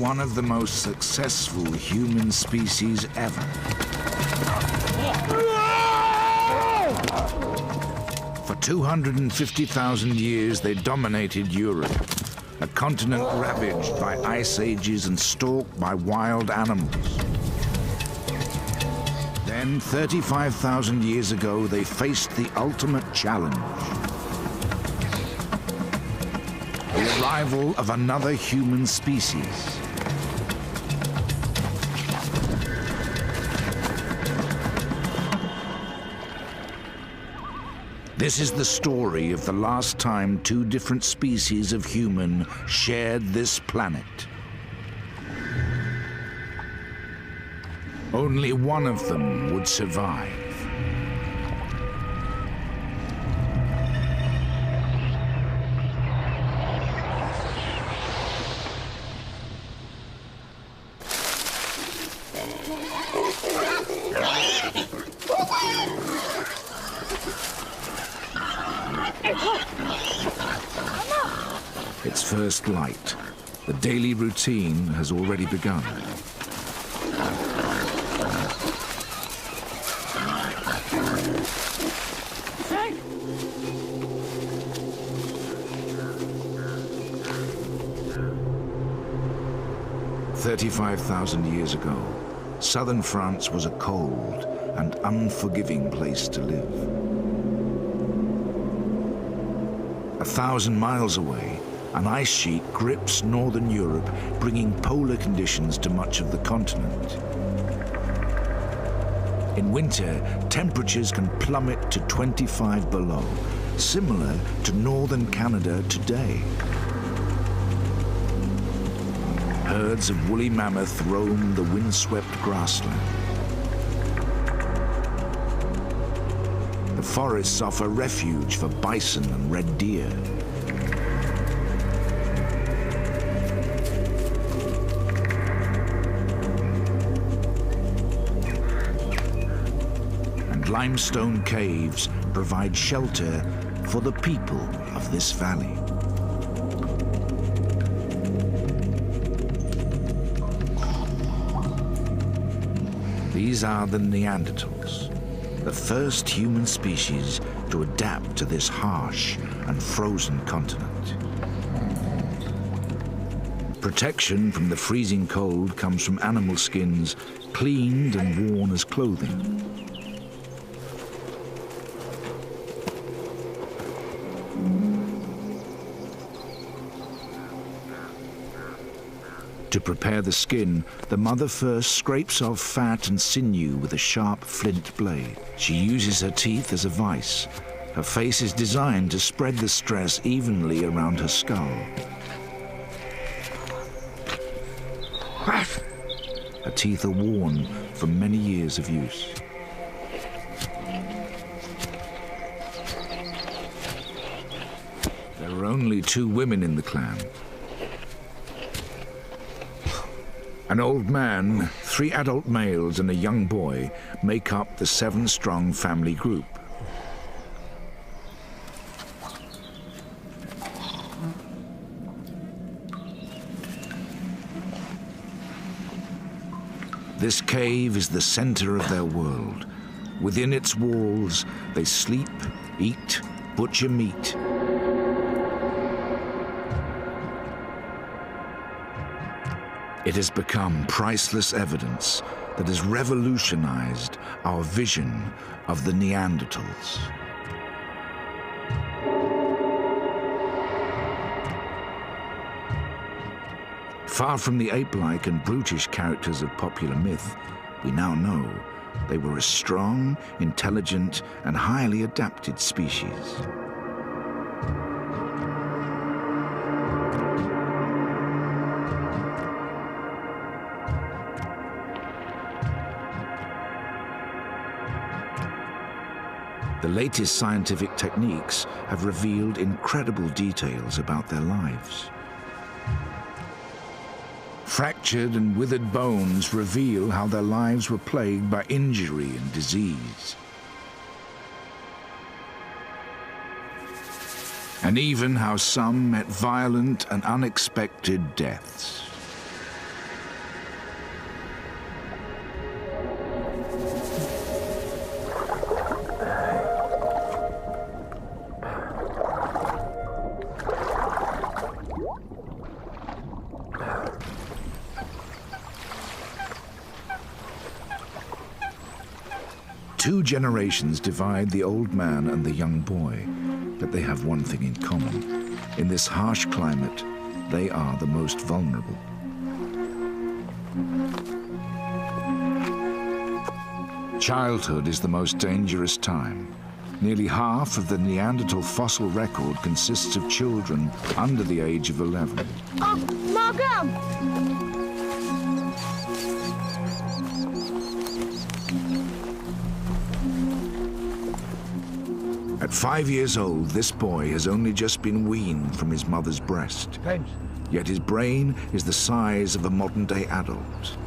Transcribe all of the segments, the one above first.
one of the most successful human species ever. For 250,000 years, they dominated Europe, a continent ravaged by ice ages and stalked by wild animals. Then, 35,000 years ago, they faced the ultimate challenge: the arrival of another human species. This is the story of the last time two different species of human shared this planet. Only one of them would survive. It's first light. The daily routine has already begun. "35,000 years ago, southern France was a cold and unforgiving place to live. 1,000 miles away, an ice sheet grips northern Europe, bringing polar conditions to much of the continent. In winter, temperatures can plummet to 25 below, similar to northern Canada today. Herds of woolly mammoth roam the windswept grassland. The forests offer refuge for bison and red deer. And limestone caves provide shelter for the people of this valley. These are the Neanderthals, the first human species to adapt to this harsh and frozen continent. Protection from the freezing cold comes from animal skins cleaned and worn as clothing. To prepare the skin, the mother first scrapes off fat and sinew with a sharp flint blade. She uses her teeth as a vise. Her face is designed to spread the stress evenly around her skull. Her teeth are worn from many years of use. There are only 2 women in the clan. An old man, 3 adult males and a young boy make up the 7-strong family group. This cave is the center of their world. Within its walls, they sleep, eat, butcher meat. It has become priceless evidence that has revolutionized our vision of the Neanderthals. Far from the ape-like and brutish characters of popular myth, we now know they were a strong, intelligent, and highly adapted species. The latest scientific techniques have revealed incredible details about their lives. Fractured and withered bones reveal how their lives were plagued by injury and disease. And even how some met violent and unexpected deaths. 2 generations divide the old man and the young boy, but they have one thing in common. In this harsh climate, they are the most vulnerable. Childhood is the most dangerous time. Nearly half of the Neanderthal fossil record consists of children under the age of 11. Oh, Margot! At 5 years old, this boy has only just been weaned from his mother's breast. Yet his brain is the size of a modern-day adult.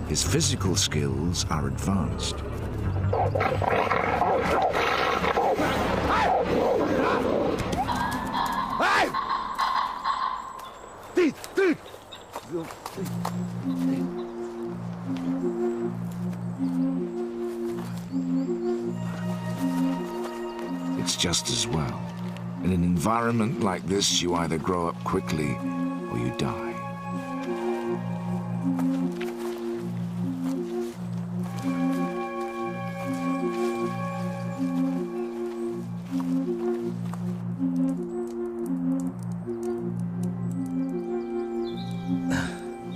His physical skills are advanced. It's just as well. In an environment like this, you either grow up quickly or you die.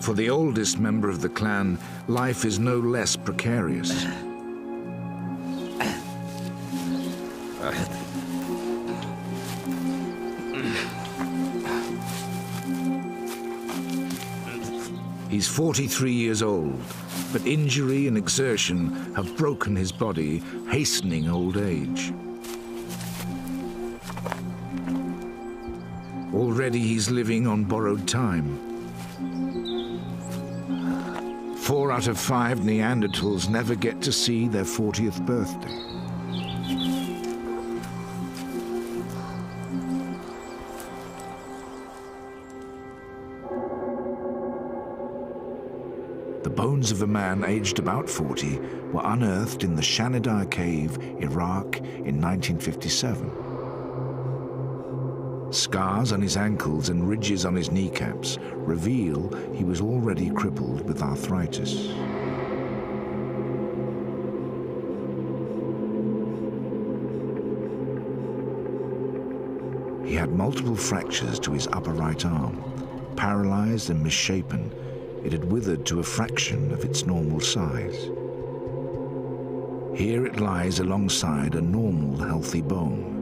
For the oldest member of the clan, life is no less precarious. He's 43 years old, but injury and exertion have broken his body, hastening old age. Already he's living on borrowed time. 4 out of 5 Neanderthals never get to see their 40th birthday. The bones of a man aged about 40 were unearthed in the Shanidar Cave, Iraq, in 1957. Scars on his ankles and ridges on his kneecaps reveal he was already crippled with arthritis. He had multiple fractures to his upper right arm. Paralyzed and misshapen, it had withered to a fraction of its normal size. Here it lies alongside a normal, healthy bone.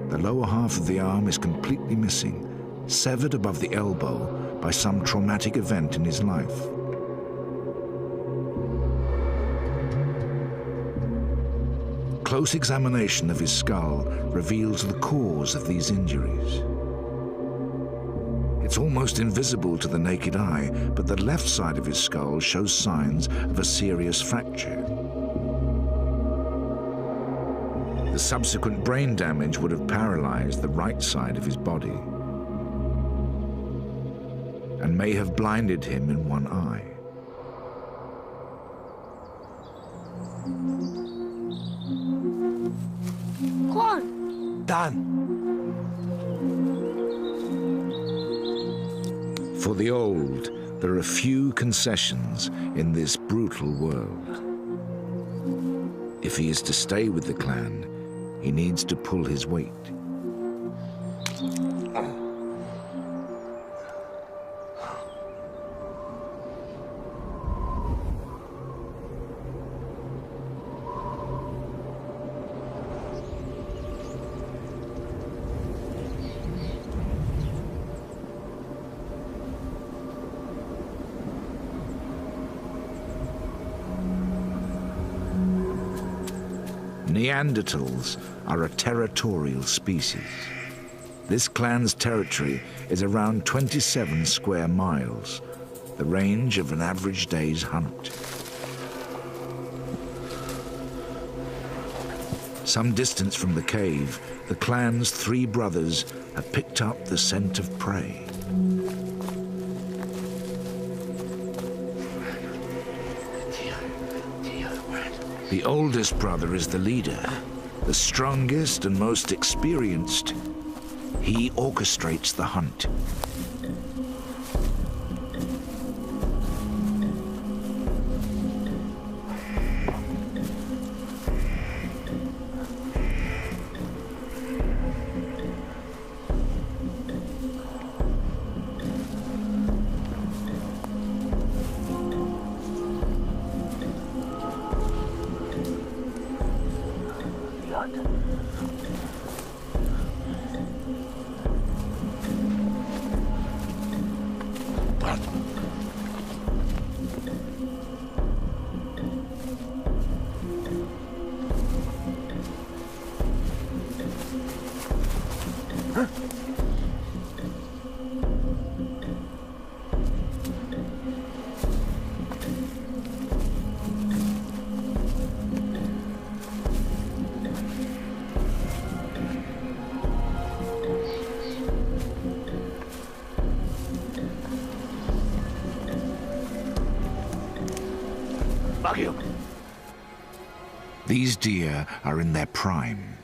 The lower half of the arm is completely missing, severed above the elbow by some traumatic event in his life. Close examination of his skull reveals the cause of these injuries. It's almost invisible to the naked eye, but the left side of his skull shows signs of a serious fracture. The subsequent brain damage would have paralyzed the right side of his body and may have blinded him in one eye. Corn. Done. For the old, there are few concessions in this brutal world. If he is to stay with the clan, he needs to pull his weight. Neanderthals are a territorial species. This clan's territory is around 27 square miles, the range of an average day's hunt. Some distance from the cave, the clan's 3 brothers have picked up the scent of prey. The oldest brother is the leader, the strongest and most experienced. He orchestrates the hunt. These deer are in their prime.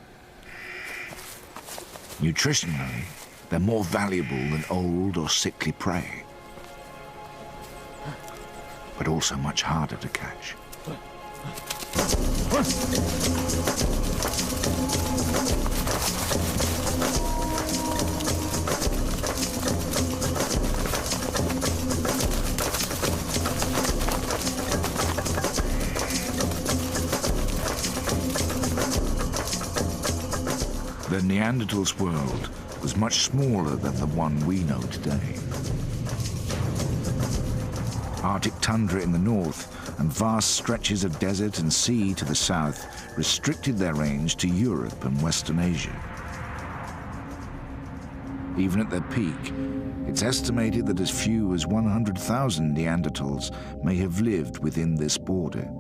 Nutritionally, they're more valuable than old or sickly prey, but also much harder to catch. The Neanderthals' world was much smaller than the one we know today. Arctic tundra in the north and vast stretches of desert and sea to the south restricted their range to Europe and Western Asia. Even at their peak, it's estimated that as few as 100,000 Neanderthals may have lived within this border.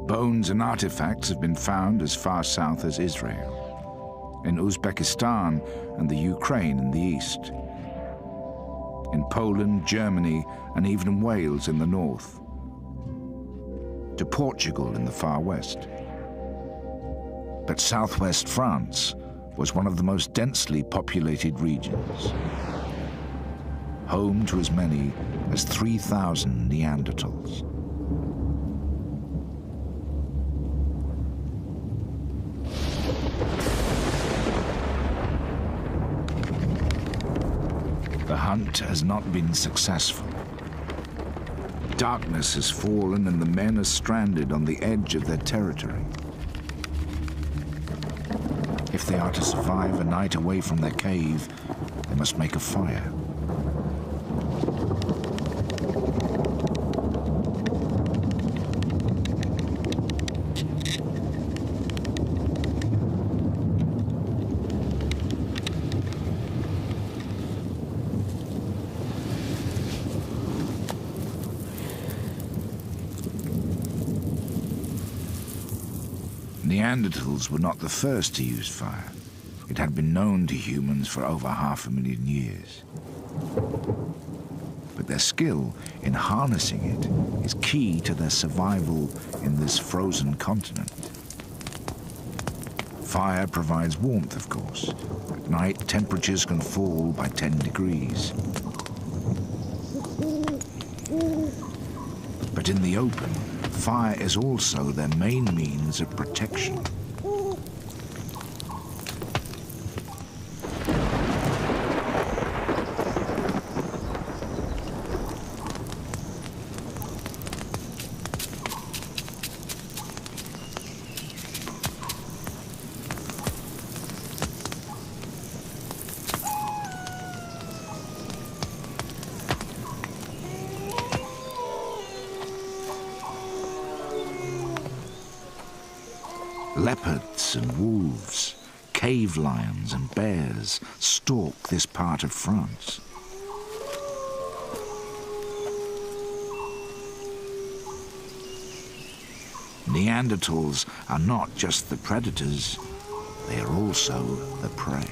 Bones and artifacts have been found as far south as Israel, in Uzbekistan and the Ukraine in the east, in Poland, Germany, and even Wales in the north, to Portugal in the far west. But southwest France was one of the most densely populated regions, home to as many as 3,000 Neanderthals. The hunt has not been successful. Darkness has fallen and the men are stranded on the edge of their territory. If they are to survive a night away from their cave, they must make a fire. Neanderthals were not the first to use fire. It had been known to humans for over 500,000 years. But their skill in harnessing it is key to their survival in this frozen continent. Fire provides warmth, of course. At night, temperatures can fall by 10 degrees. But in the open, fire is also their main means of protection. Leopards and wolves, cave lions and bears stalk this part of France. Neanderthals are not just the predators, they are also the prey.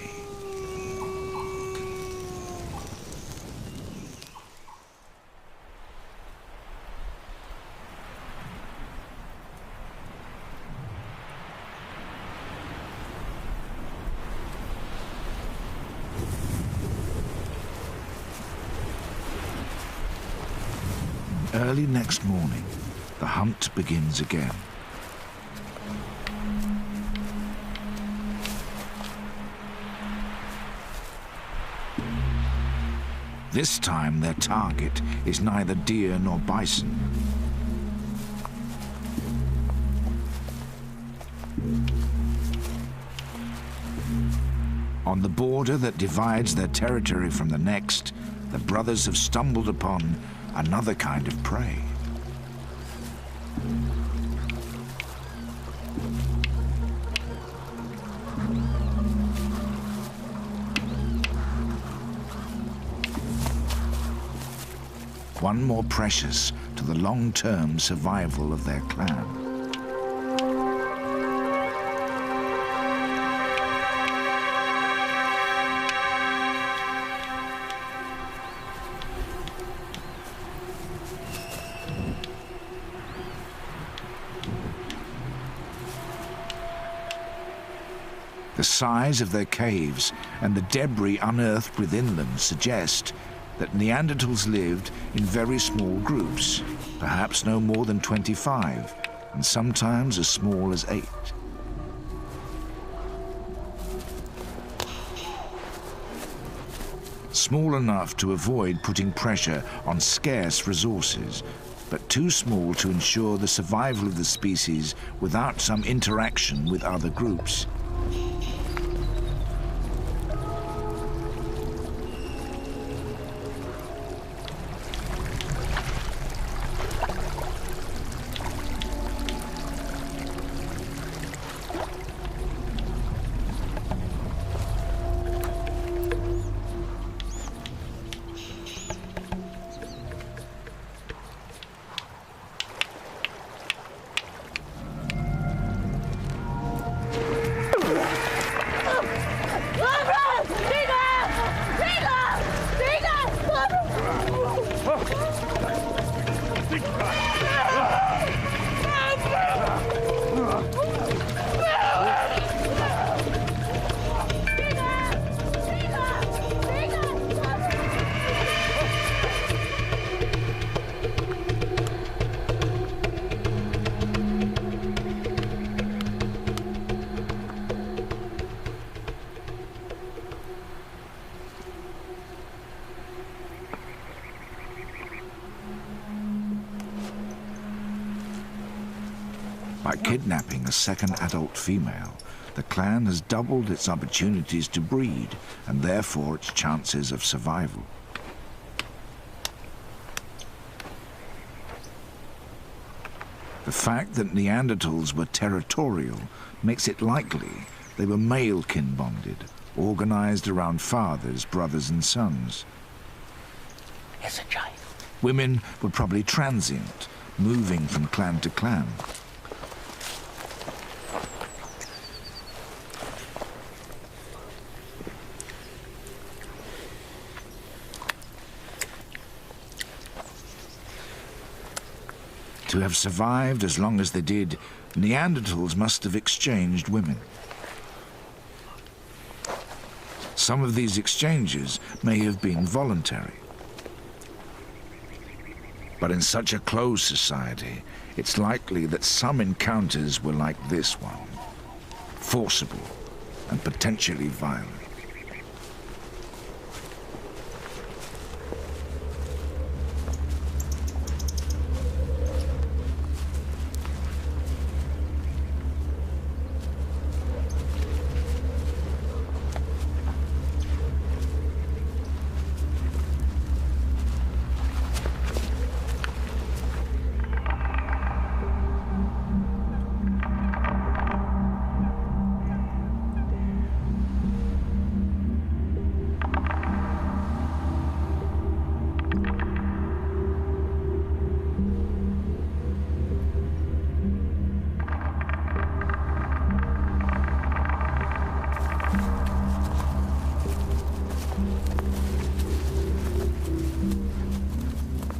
Early next morning, the hunt begins again. This time their target is neither deer nor bison. On the border that divides their territory from the next, the brothers have stumbled upon another kind of prey. One more precious to the long-term survival of their clan. The size of their caves and the debris unearthed within them suggest that Neanderthals lived in very small groups, perhaps no more than 25, and sometimes as small as 8. Small enough to avoid putting pressure on scarce resources, but too small to ensure the survival of the species without some interaction with other groups. By kidnapping a second adult female, the clan has doubled its opportunities to breed and therefore its chances of survival. The fact that Neanderthals were territorial makes it likely they were male kin bonded, organized around fathers, brothers and sons. It's a giant. Women were probably transient, moving from clan to clan. To have survived as long as they did, Neanderthals must have exchanged women. Some of these exchanges may have been voluntary. But in such a closed society, it's likely that some encounters were like this one, forcible and potentially violent.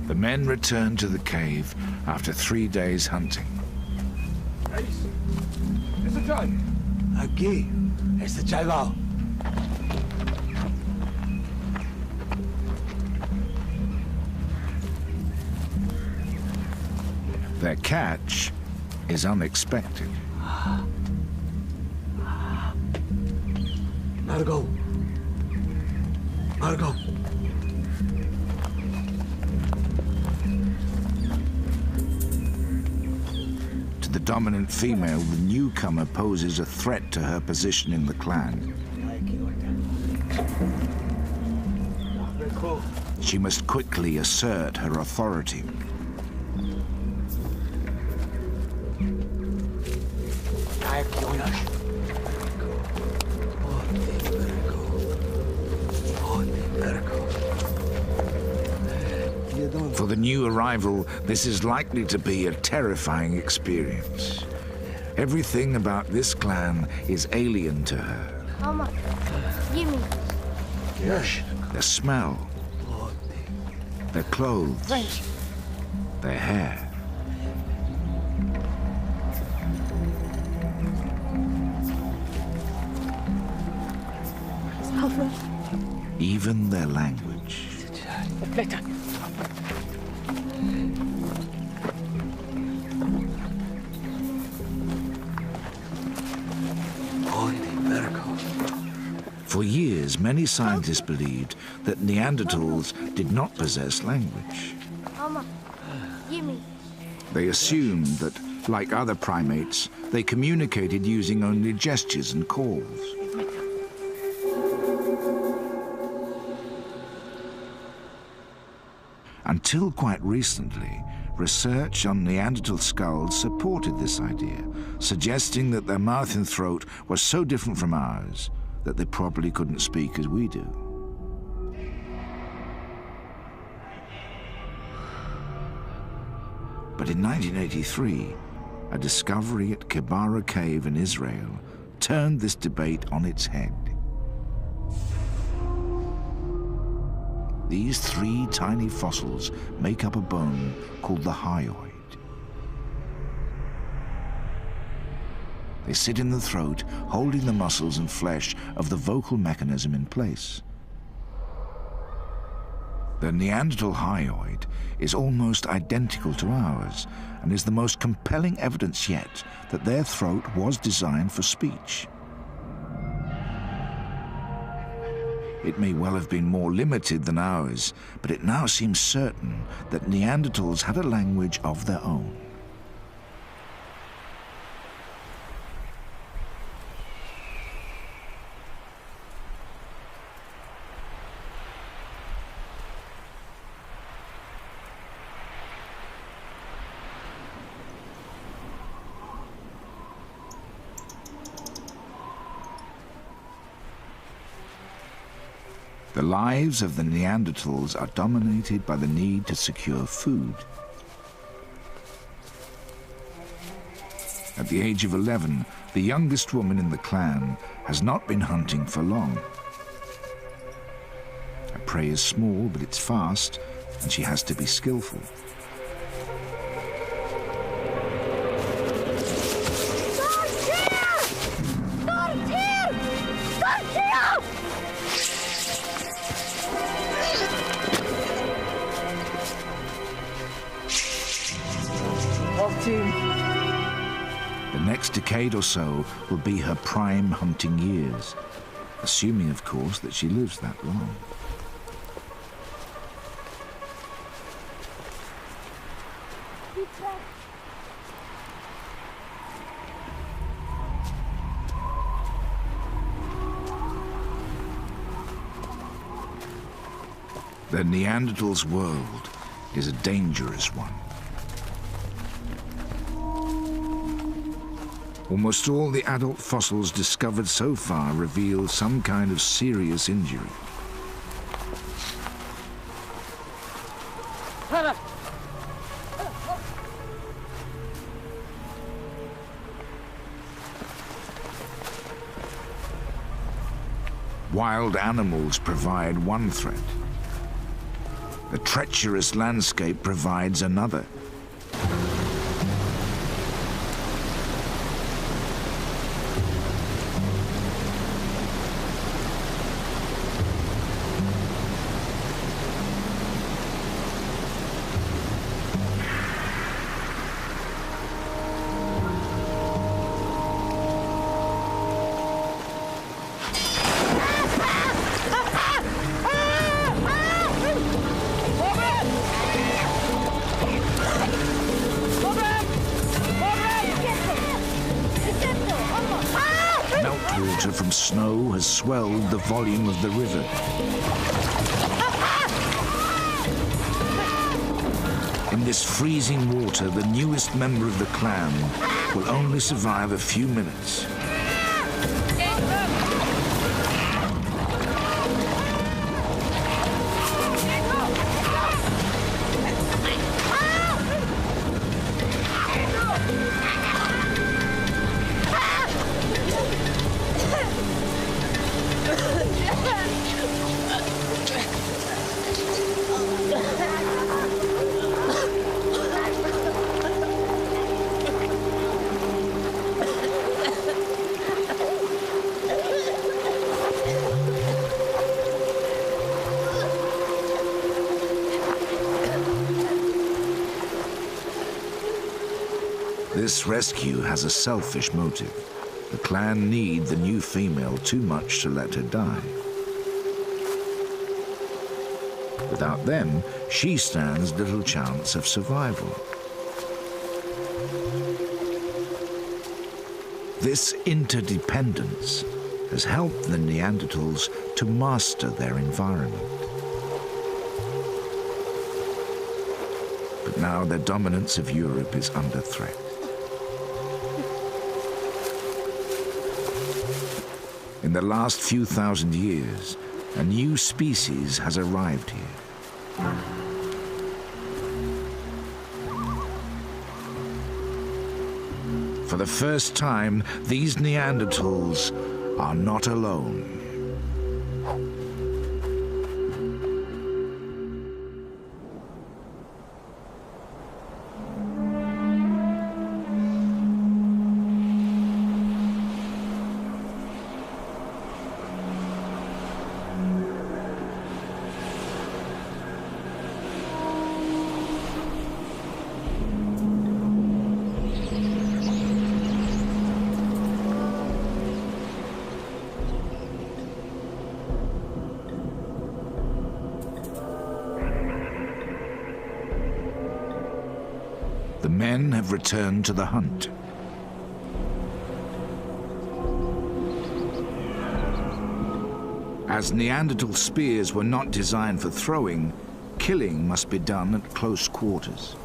The men returned to the cave after 3 days hunting. It's a joke. Aquí. It's a joke. Their catch is unexpected. Margot. Margot. To the dominant female, the newcomer poses a threat to her position in the clan. She must quickly assert her authority. For the new arrival, this is likely to be a terrifying experience. Everything about this clan is alien to her. Mama, give me. Yes. Their smell, their clothes, their hair. Even their language. For years, many scientists believed that Neanderthals did not possess language. Mama, give me. They assumed that, like other primates, they communicated using only gestures and calls. Until quite recently, research on Neanderthal skulls supported this idea, suggesting that their mouth and throat were so different from ours that they probably couldn't speak as we do. But in 1983, a discovery at Kibara Cave in Israel turned this debate on its head. These three tiny fossils make up a bone called the hyoid. They sit in the throat, holding the muscles and flesh of the vocal mechanism in place. The Neanderthal hyoid is almost identical to ours and is the most compelling evidence yet that their throat was designed for speech. It may well have been more limited than ours, but it now seems certain that Neanderthals had a language of their own. The lives of the Neanderthals are dominated by the need to secure food. At the age of 11, the youngest woman in the clan has not been hunting for long. Her prey is small, but it's fast, and she has to be skillful. The next decade or so will be her prime hunting years, assuming, of course, that she lives that long. The Neanderthals' world is a dangerous one. Almost all the adult fossils discovered so far reveal some kind of serious injury. Wild animals provide one threat. The treacherous landscape provides another. Meltwater from snow has swelled the volume of the river. In this freezing water, the newest member of the clan will only survive a few minutes. This rescue has a selfish motive. The clan need the new female too much to let her die. Without them, she stands little chance of survival. This interdependence has helped the Neanderthals to master their environment. But now their dominance of Europe is under threat. In the last few thousand years, a new species has arrived here. For the first time, these Neanderthals are not alone. The men have returned to the hunt. As Neanderthal spears were not designed for throwing, killing must be done at close quarters.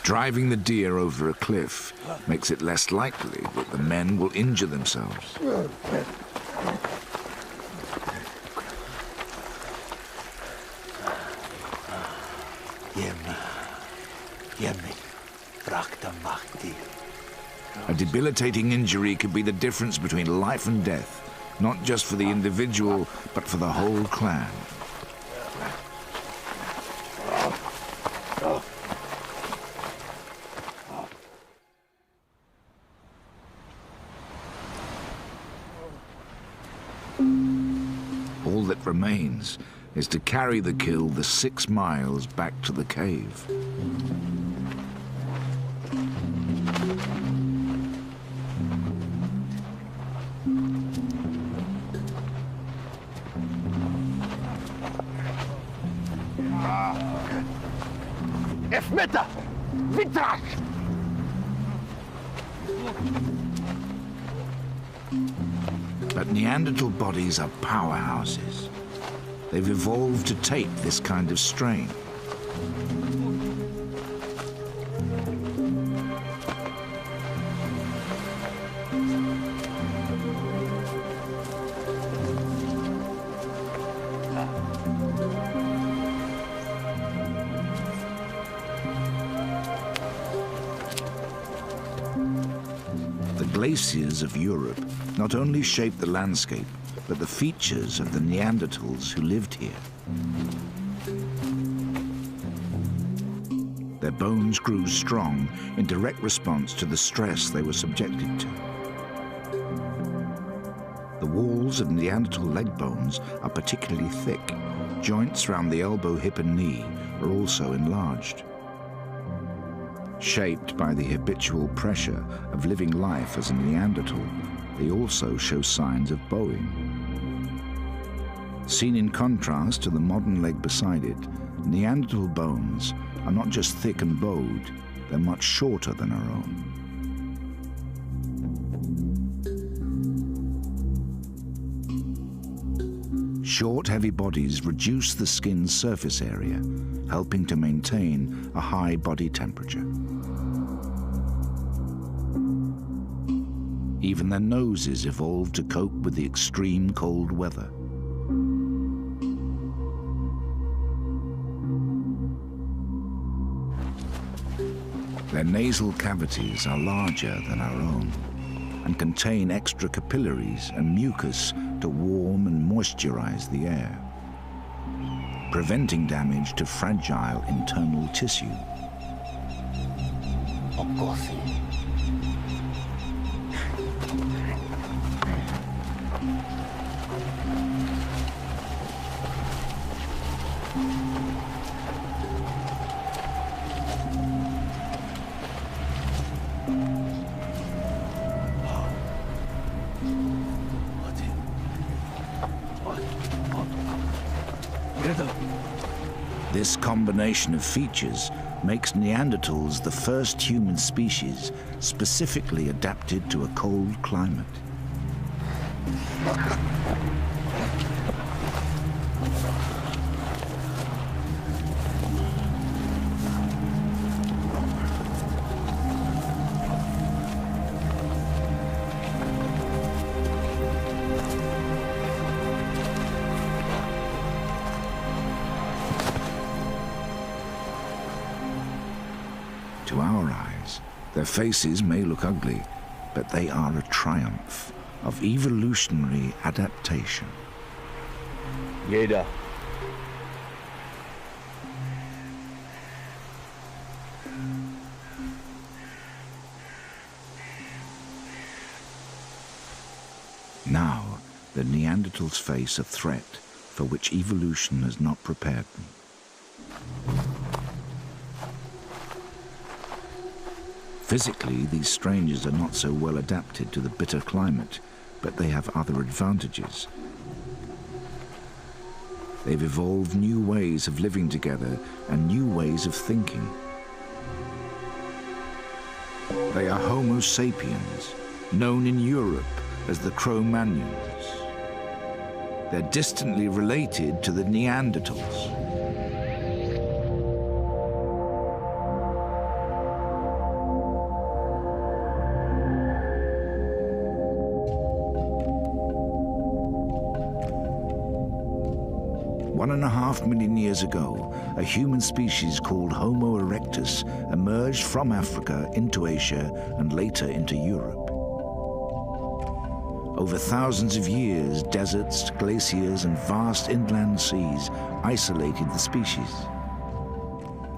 Driving the deer over a cliff makes it less likely that the men will injure themselves. A debilitating injury could be the difference between life and death, not just for the individual, but for the whole clan. All that remains is to carry the kill the 6 miles back to the cave. Efmeta! Vitrash! But Neanderthal bodies are powerhouses. They've evolved to take this kind of strain. The glaciers of Europe not only shape the landscape, but the features of the Neanderthals who lived here. Their bones grew strong in direct response to the stress they were subjected to. The walls of Neanderthal leg bones are particularly thick. Joints around the elbow, hip and knee are also enlarged. Shaped by the habitual pressure of living life as a Neanderthal, they also show signs of bowing. Seen in contrast to the modern leg beside it, Neanderthal bones are not just thick and bowed, they're much shorter than our own. Short, heavy bodies reduce the skin's surface area, helping to maintain a high body temperature. Even their noses evolved to cope with the extreme cold weather. Their nasal cavities are larger than our own and contain extra capillaries and mucus to warm and moisturize the air, preventing damage to fragile internal tissue. This combination of features makes Neanderthals the first human species specifically adapted to a cold climate. To our eyes, their faces may look ugly, but they are a triumph of evolutionary adaptation. Jeder. Now, the Neanderthals face a threat for which evolution has not prepared them. Physically, these strangers are not so well adapted to the bitter climate, but they have other advantages. They've evolved new ways of living together and new ways of thinking. They are Homo sapiens, known in Europe as the Cro-Magnons. They're distantly related to the Neanderthals. One and a half million years ago, a human species called Homo erectus emerged from Africa into Asia and later into Europe. Over thousands of years, deserts, glaciers, and vast inland seas isolated the species.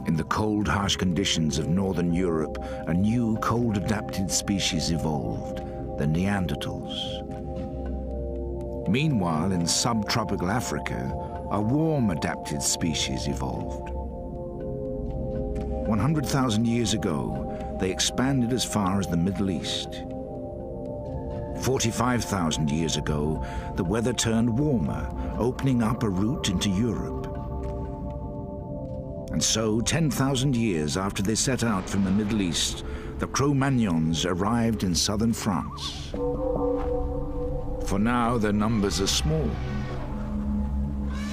In the cold, harsh conditions of northern Europe, a new cold-adapted species evolved, the Neanderthals. Meanwhile, in subtropical Africa, a warm-adapted species evolved. 100,000 years ago, they expanded as far as the Middle East. 45,000 years ago, the weather turned warmer, opening up a route into Europe. And so, 10,000 years after they set out from the Middle East, the Cro-Magnons arrived in southern France. For now, their numbers are small.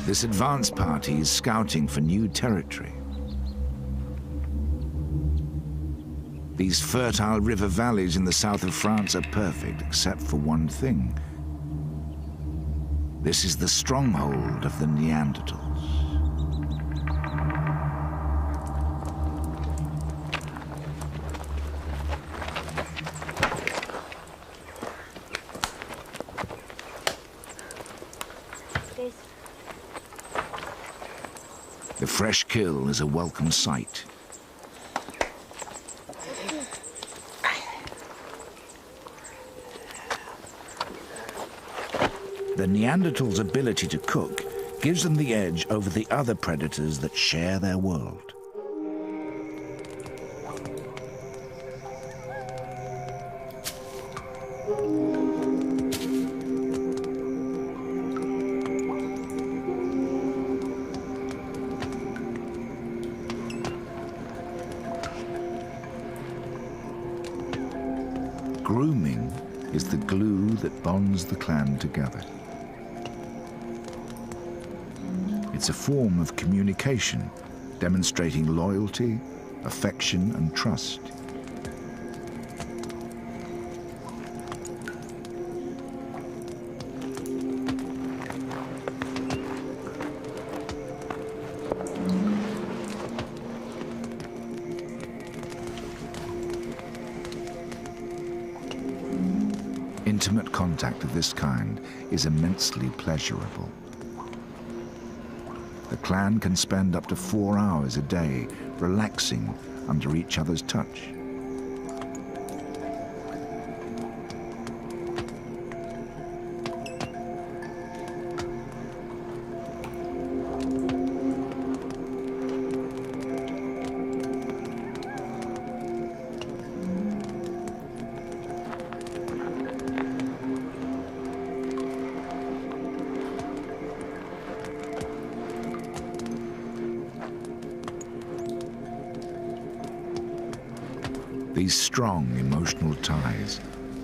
This advance party is scouting for new territory. These fertile river valleys in the south of France are perfect, except for one thing. This is the stronghold of the Neanderthals. fresh kill is a welcome sight. The Neanderthals' ability to cook gives them the edge over the other predators that share their world. Grooming is the glue that bonds the clan together. It's a form of communication, demonstrating loyalty, affection, and trust. Intimate contact of this kind is immensely pleasurable. The clan can spend up to 4 hours a day relaxing under each other's touch. These strong emotional ties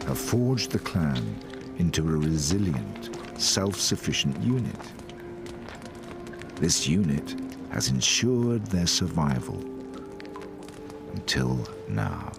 have forged the clan into a resilient, self-sufficient unit. This unit has ensured their survival until now.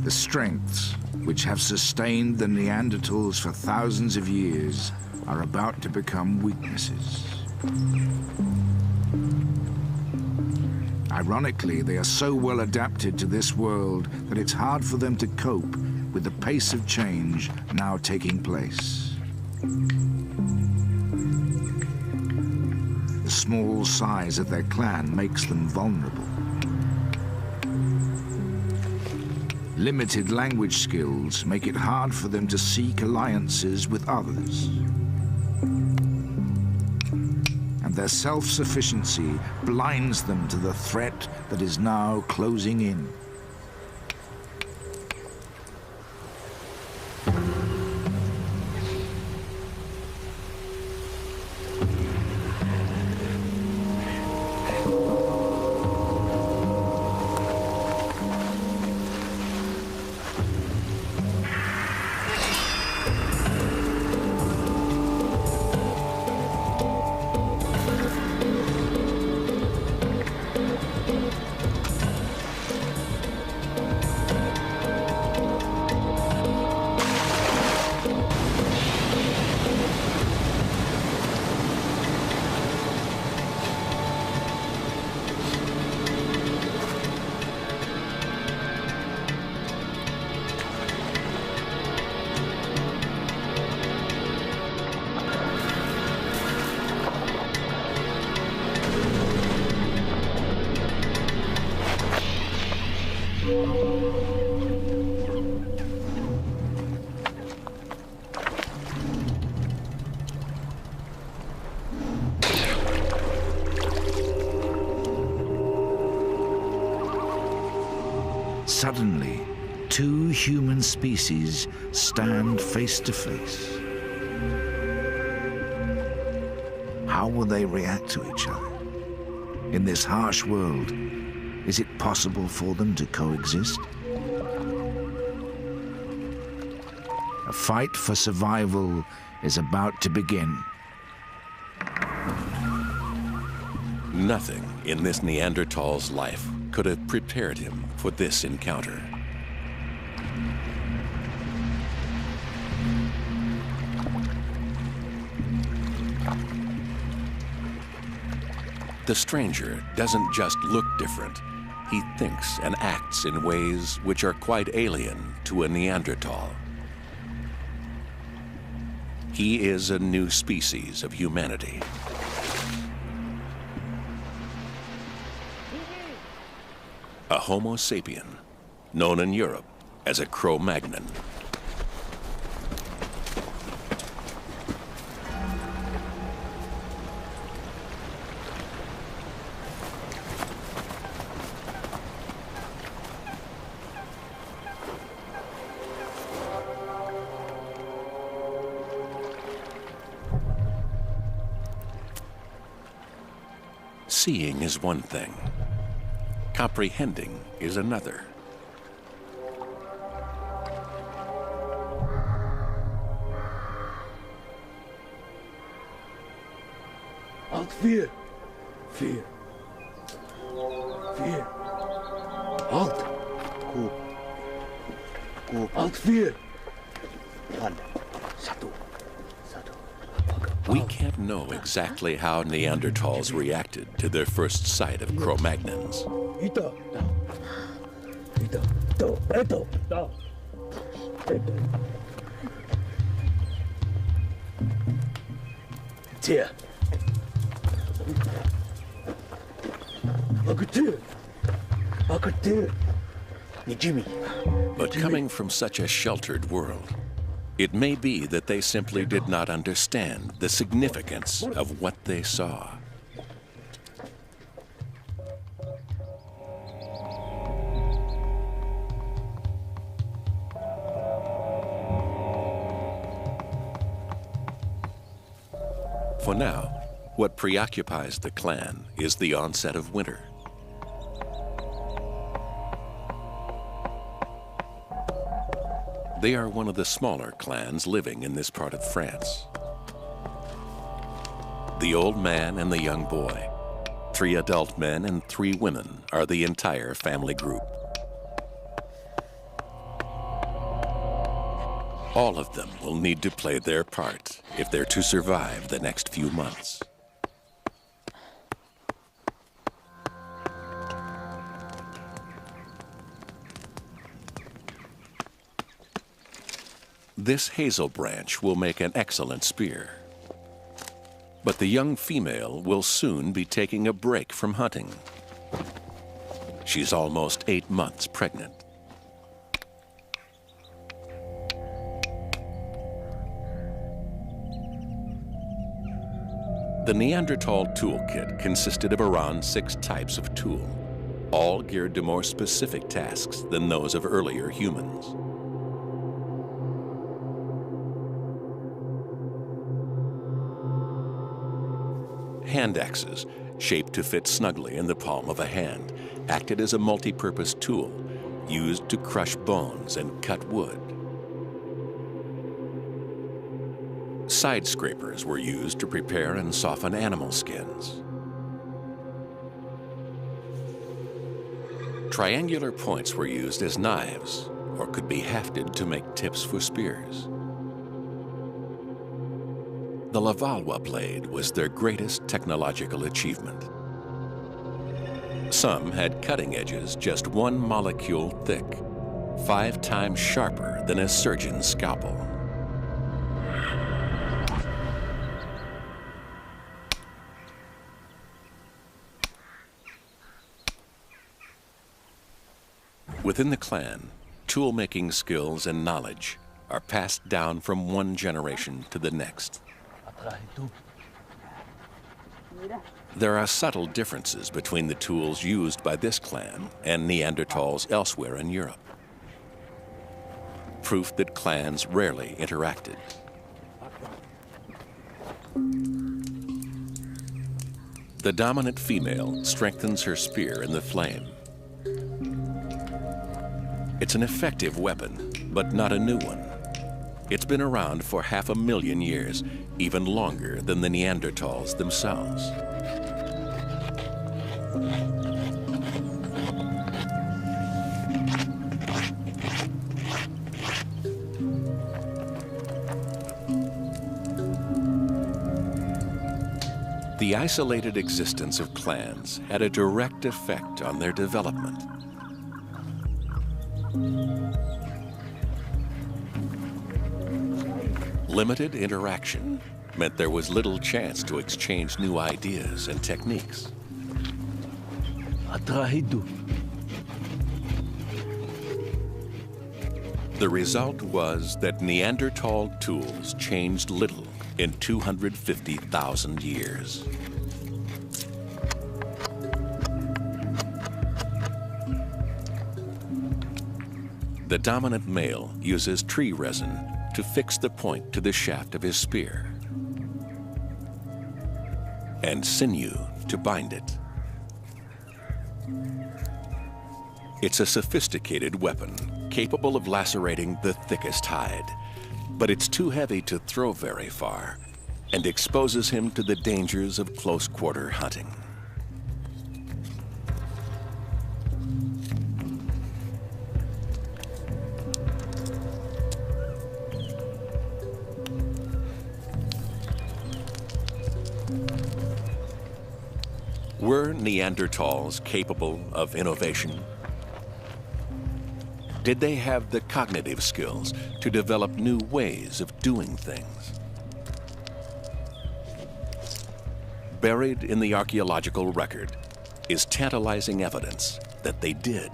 The strengths which have sustained the Neanderthals for thousands of years are about to become weaknesses. Ironically, they are so well adapted to this world that it's hard for them to cope with the pace of change now taking place. The small size of their clan makes them vulnerable. Limited language skills make it hard for them to seek alliances with others. And their self-sufficiency blinds them to the threat that is now closing in. Suddenly, two human species stand face to face. How will they react to each other? In this harsh world, is it possible for them to coexist? A fight for survival is about to begin. Nothing in this Neanderthal's life could have prepared him for this encounter. The stranger doesn't just look different. He thinks and acts in ways which are quite alien to a Neanderthal. He is a new species of humanity. A Homo sapien, known in Europe as a Cro-Magnon. Seeing is one thing. Comprehending is another. Halt, vier. Vier. Vier. Halt. Goed. Goed. Halt, vier. One. Satu. Satu. We can't know exactly how Neanderthals reacted to their first sight of Cro-Magnons. Ito. Ito. Ito. Ito. Ito. Ito. Tia. But coming from such a sheltered world, it may be that they simply did not understand the significance of what they saw. For now, what preoccupies the clan is the onset of winter. They are one of the smaller clans living in this part of France. The old man and the young boy, 3 adult men and 3 women, are the entire family group. All of them will need to play their part if they're to survive the next few months. This hazel branch will make an excellent spear. But the young female will soon be taking a break from hunting. She's almost 8 months pregnant. The Neanderthal toolkit consisted of around 6 types of tool, all geared to more specific tasks than those of earlier humans. Hand axes, shaped to fit snugly in the palm of a hand, acted as a multi-purpose tool used to crush bones and cut wood. Side scrapers were used to prepare and soften animal skins. Triangular points were used as knives or could be hafted to make tips for spears. The Levallois blade was their greatest technological achievement. Some had cutting edges just 1 molecule thick, 5 times sharper than a surgeon's scalpel. Within the clan, tool-making skills and knowledge are passed down from one generation to the next. There are subtle differences between the tools used by this clan and Neanderthals elsewhere in Europe. Proof that clans rarely interacted. The dominant female strengthens her spear in the flame. It's an effective weapon, but not a new one. It's been around for 500,000 years, even longer than the Neanderthals themselves. The isolated existence of clans had a direct effect on their development. Limited interaction meant there was little chance to exchange new ideas and techniques. Atraído. The result was that Neanderthal tools changed little in 250,000 years. The dominant male uses tree resin to fix the point to the shaft of his spear, and sinew to bind it. It's a sophisticated weapon, capable of lacerating the thickest hide, but it's too heavy to throw very far and exposes him to the dangers of close-quarter hunting. Were Neanderthals capable of innovation? Did they have the cognitive skills to develop new ways of doing things? Buried in the archaeological record is tantalizing evidence that they did.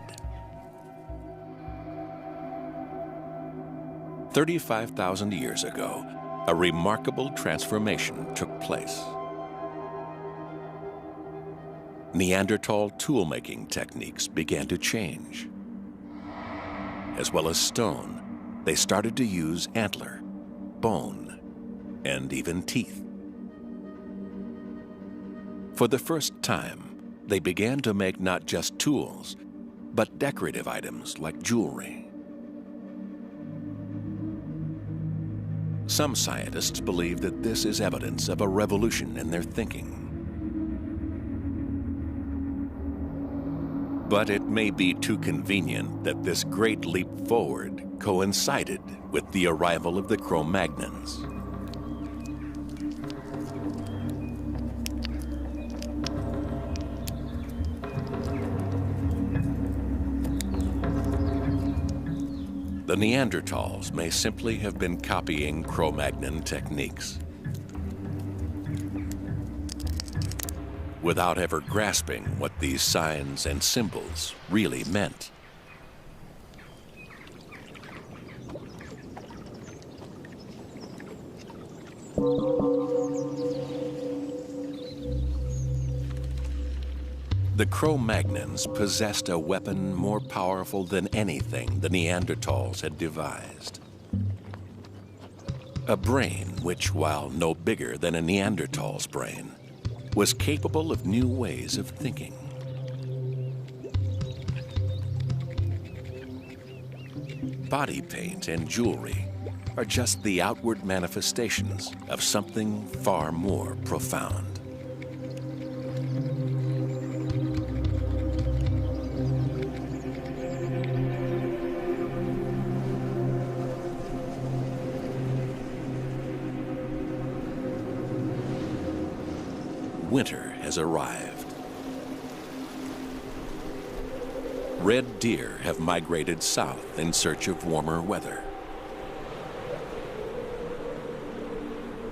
35,000 years ago, a remarkable transformation took place. Neanderthal tool-making techniques began to change. As well as stone, they started to use antler, bone, and even teeth. For the first time, they began to make not just tools, but decorative items like jewelry. Some scientists believe that this is evidence of a revolution in their thinking. But it may be too convenient that this great leap forward coincided with the arrival of the Cro-Magnons. The Neanderthals may simply have been copying Cro-Magnon techniques, without ever grasping what these signs and symbols really meant. The Cro-Magnons possessed a weapon more powerful than anything the Neanderthals had devised. A brain which, while no bigger than a Neanderthal's brain, was capable of new ways of thinking. Body paint and jewelry are just the outward manifestations of something far more profound. Winter has arrived. Red deer have migrated south in search of warmer weather.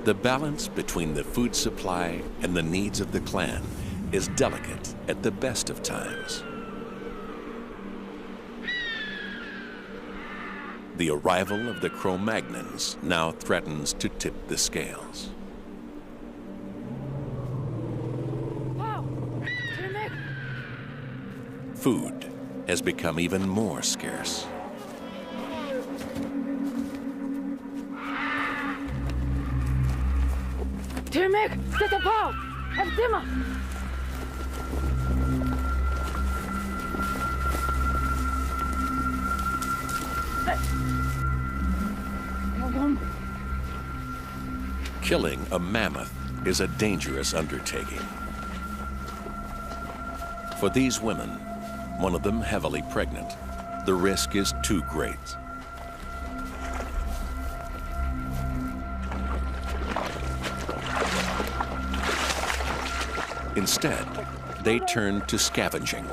The balance between the food supply and the needs of the clan is delicate at the best of times. The arrival of the Cro-Magnons now threatens to tip the scales. Food has become even more scarce. Tirmek, zet op hou! Heb dimmer! Killing a mammoth is a dangerous undertaking. For these women, one of them heavily pregnant, the risk is too great. Instead, they turn to scavenging.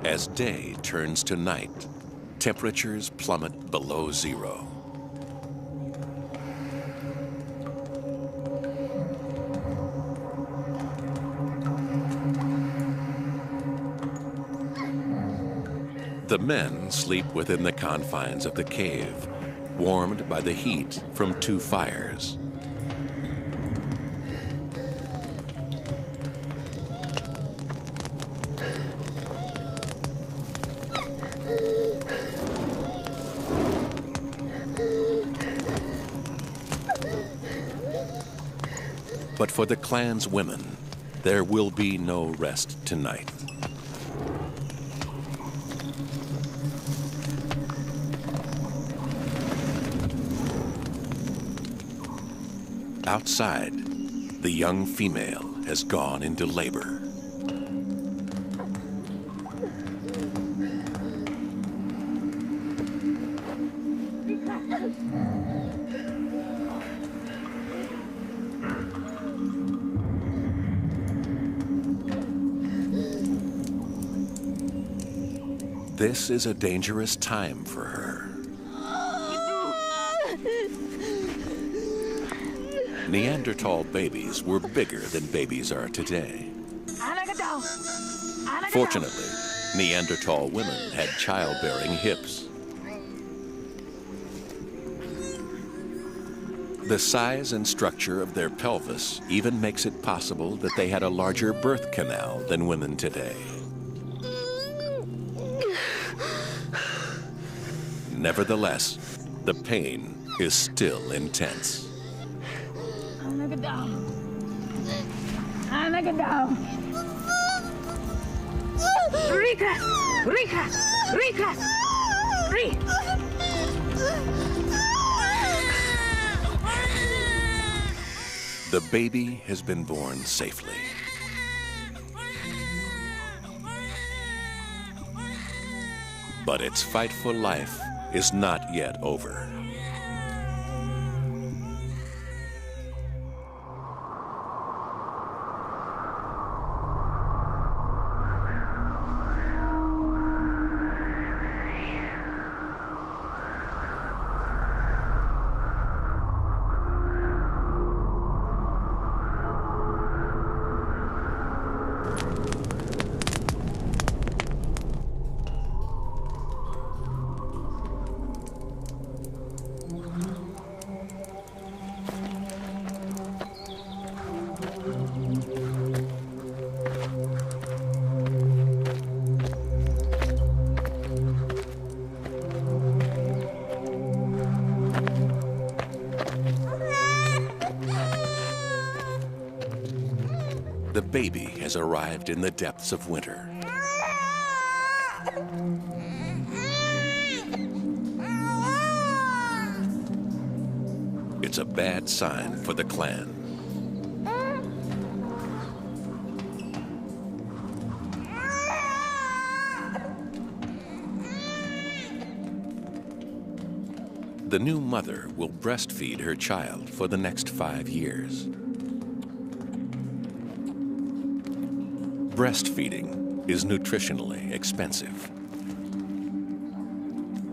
As day turns to night, temperatures plummet below zero. The men sleep within the confines of the cave, warmed by the heat from 2 fires. But for the clan's women, there will be no rest tonight. Outside, the young female has gone into labor. This is a dangerous time for her. Neanderthal babies were bigger than babies are today. Fortunately, Neanderthal women had childbearing hips. The size and structure of their pelvis even makes it possible that they had a larger birth canal than women today. Nevertheless, the pain is still intense. The baby has been born safely. But its fight for life is not yet over. The baby has arrived in the depths of winter. It's a bad sign for the clan. The new mother will breastfeed her child for the next 5 years. Breastfeeding is nutritionally expensive.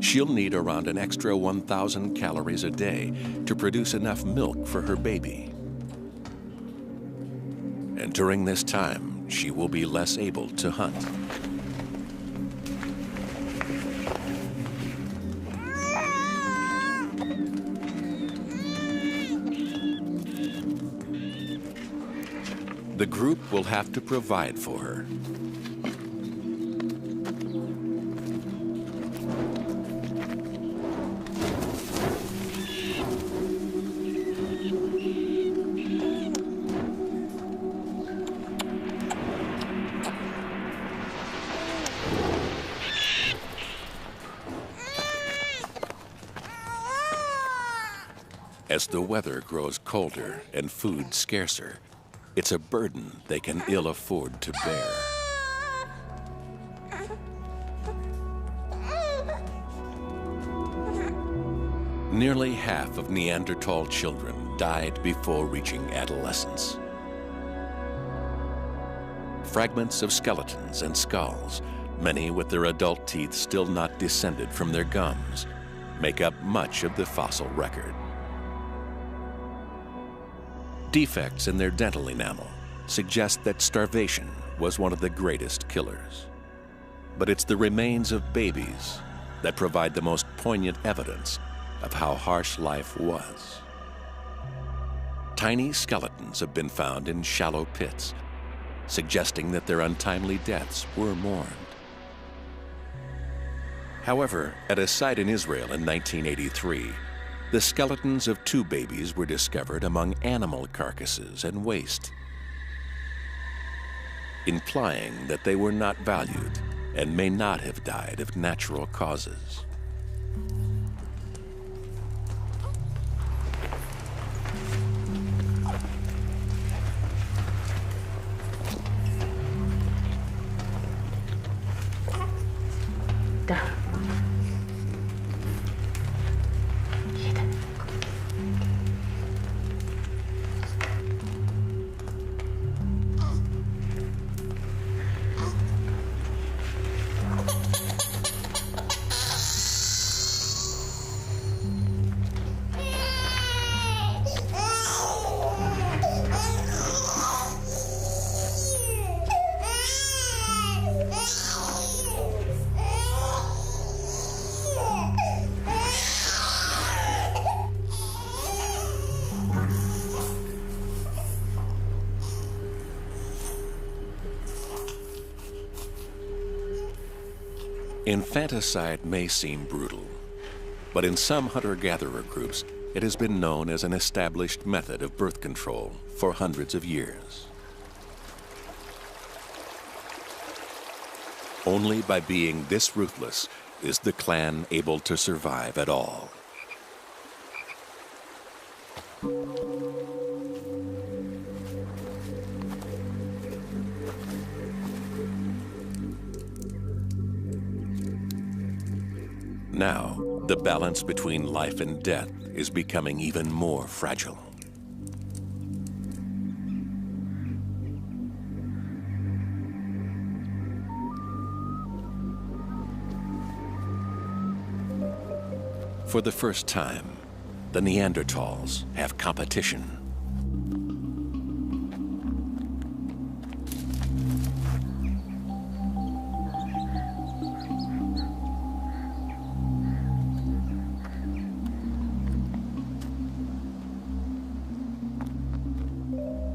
She'll need around an extra 1,000 calories a day to produce enough milk for her baby. And during this time, she will be less able to hunt. The group will have to provide for her. As the weather grows colder and food scarcer, it's a burden they can ill afford to bear. Nearly half of Neanderthal children died before reaching adolescence. Fragments of skeletons and skulls, many with their adult teeth still not descended from their gums, make up much of the fossil record. Defects in their dental enamel suggest that starvation was one of the greatest killers. But it's the remains of babies that provide the most poignant evidence of how harsh life was. Tiny skeletons have been found in shallow pits, suggesting that their untimely deaths were mourned. However, at a site in Israel in 1983, the skeletons of 2 babies were discovered among animal carcasses and waste, implying that they were not valued and may not have died of natural causes. Infanticide may seem brutal, but in some hunter-gatherer groups, it has been known as an established method of birth control for hundreds of years. Only by being this ruthless is the clan able to survive at all. Now, the balance between life and death is becoming even more fragile. For the first time, the Neanderthals have competition.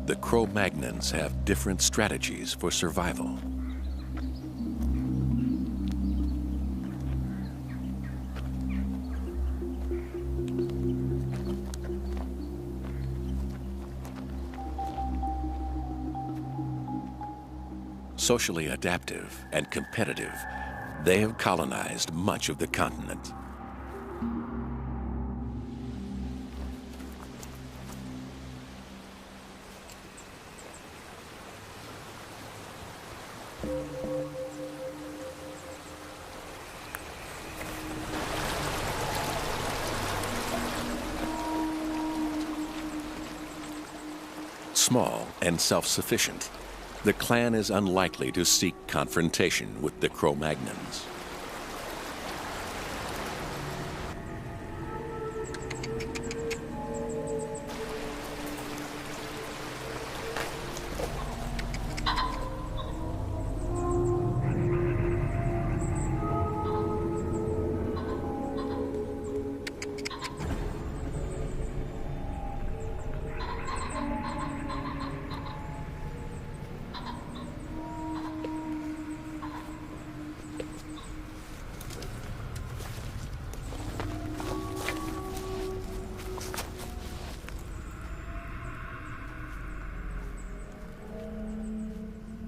The Cro-Magnons have different strategies for survival. Socially adaptive and competitive, they have colonized much of the continent. Small and self-sufficient, the clan is unlikely to seek confrontation with the Cro-Magnons.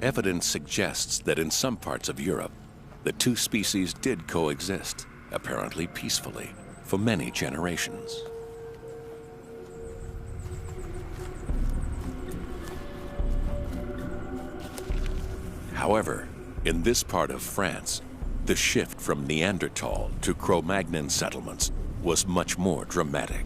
Evidence suggests that in some parts of Europe, the 2 species did coexist, apparently peacefully, for many generations. However, in this part of France, the shift from Neanderthal to Cro-Magnon settlements was much more dramatic.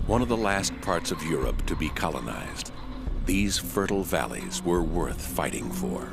One of the last parts of Europe to be colonized, these fertile valleys were worth fighting for.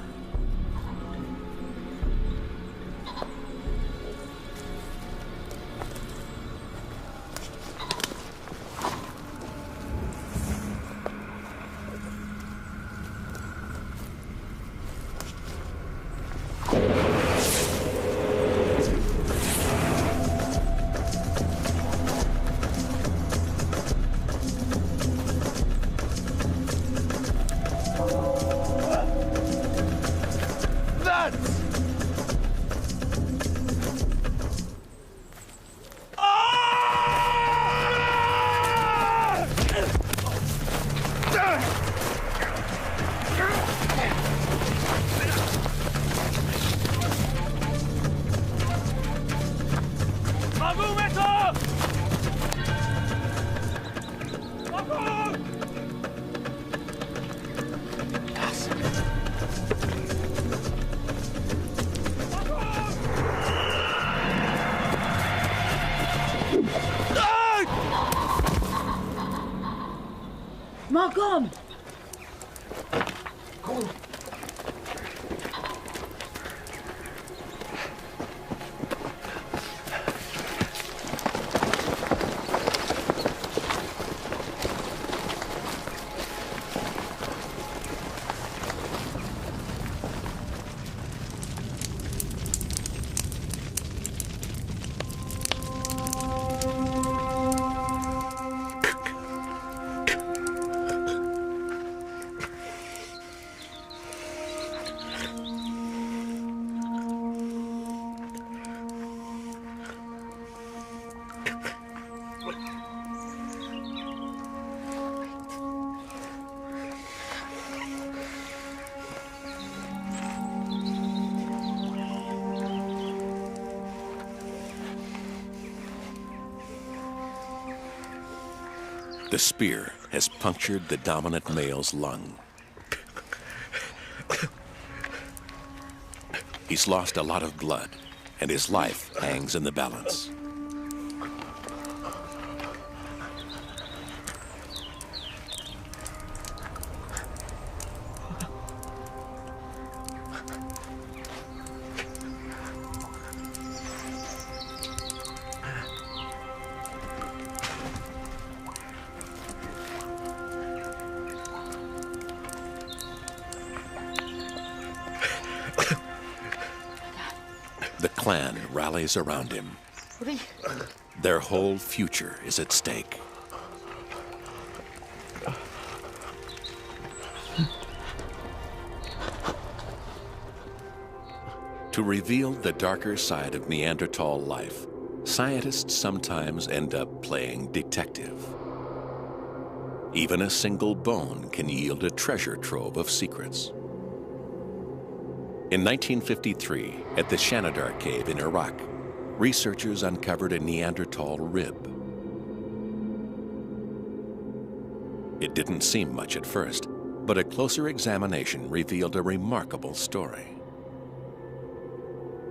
Malcolm! The spear has punctured the dominant male's lung. He's lost a lot of blood, and his life hangs in the balance. The clan rallies around him. Their whole future is at stake. To reveal the darker side of Neanderthal life, scientists sometimes end up playing detective. Even a single bone can yield a treasure trove of secrets. In 1953, at the Shanidar Cave in Iraq, researchers uncovered a Neanderthal rib. It didn't seem much at first, but a closer examination revealed a remarkable story.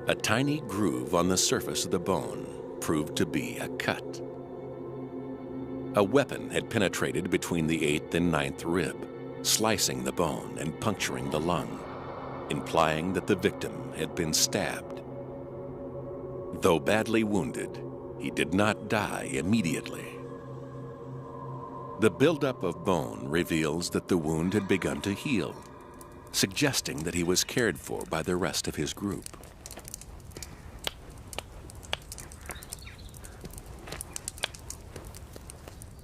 A tiny groove on the surface of the bone proved to be a cut. A weapon had penetrated between the 8th and 9th rib, slicing the bone and puncturing the lung, implying that the victim had been stabbed. Though badly wounded, he did not die immediately. The buildup of bone reveals that the wound had begun to heal, suggesting that he was cared for by the rest of his group.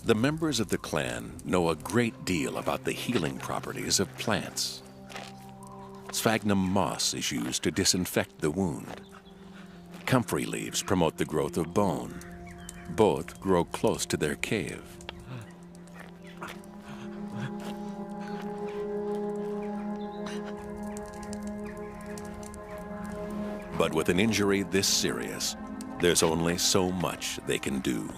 The members of the clan know a great deal about the healing properties of plants. Sphagnum moss is used to disinfect the wound. Comfrey leaves promote the growth of bone. Both grow close to their cave. But with an injury this serious, there's only so much they can do.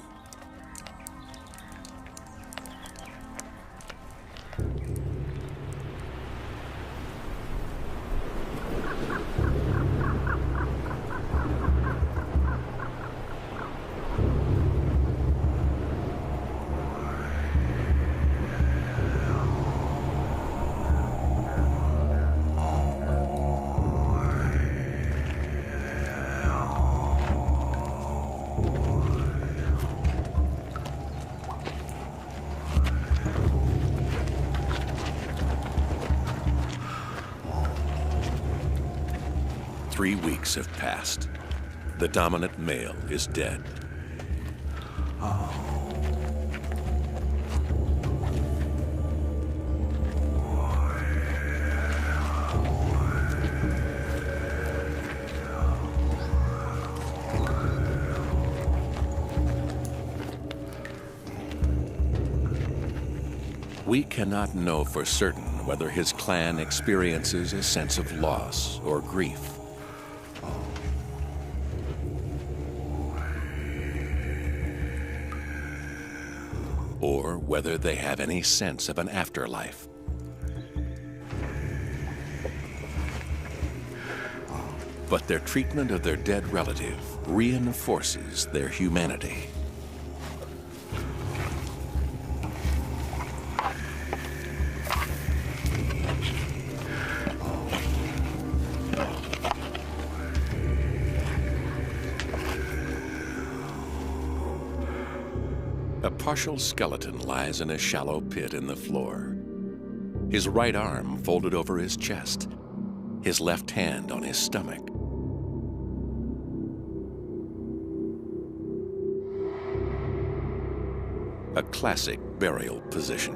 Three weeks have passed. The dominant male is dead. We cannot know for certain whether his clan experiences a sense of loss or grief. Or whether they have any sense of an afterlife. But their treatment of their dead relative reinforces their humanity. A partial skeleton lies in a shallow pit in the floor. His right arm folded over his chest, his left hand on his stomach. A classic burial position.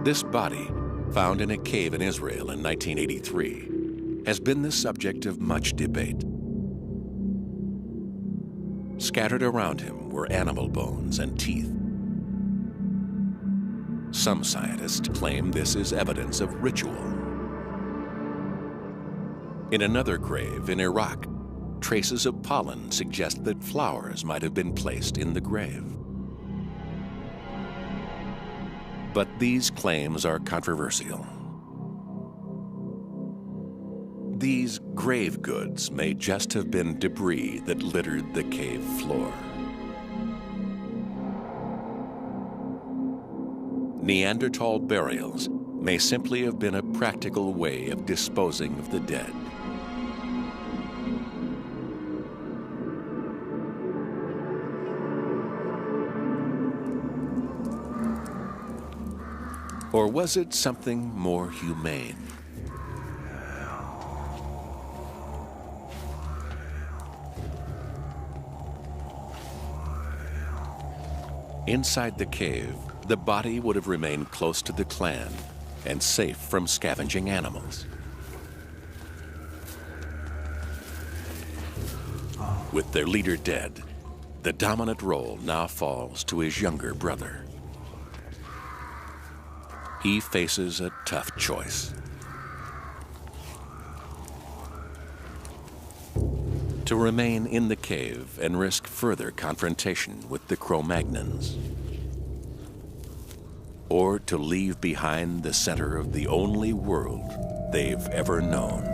This body, found in a cave in Israel in 1983, has been the subject of much debate. Scattered around him were animal bones and teeth. Some scientists claim this is evidence of ritual. In another grave in Iraq, traces of pollen suggest that flowers might have been placed in the grave. But these claims are controversial. These grave goods may just have been debris that littered the cave floor. Neanderthal burials may simply have been a practical way of disposing of the dead. Or was it something more humane? Inside the cave, the body would have remained close to the clan and safe from scavenging animals. With their leader dead, the dominant role now falls to his younger brother. He faces a tough choice. To remain in the cave and risk further confrontation with the Cro-Magnons. Or to leave behind the center of the only world they've ever known.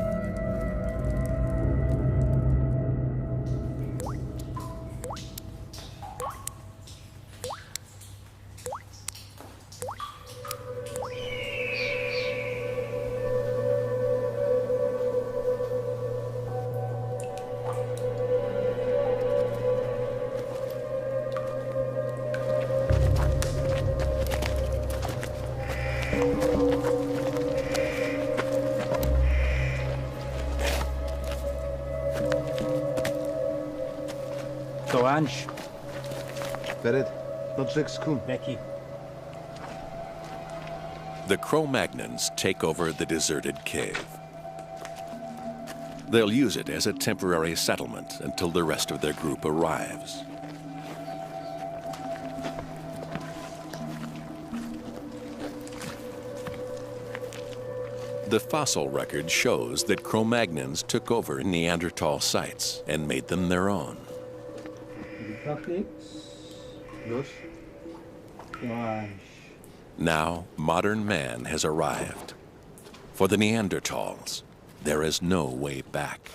Ange. Bered, not Kun. Becky. The Cro-Magnons take over the deserted cave. They'll use it as a temporary settlement until the rest of their group arrives. The fossil record shows that Cro-Magnons took over Neanderthal sites and made them their own. Now, modern man has arrived. For the Neanderthals, there is no way back.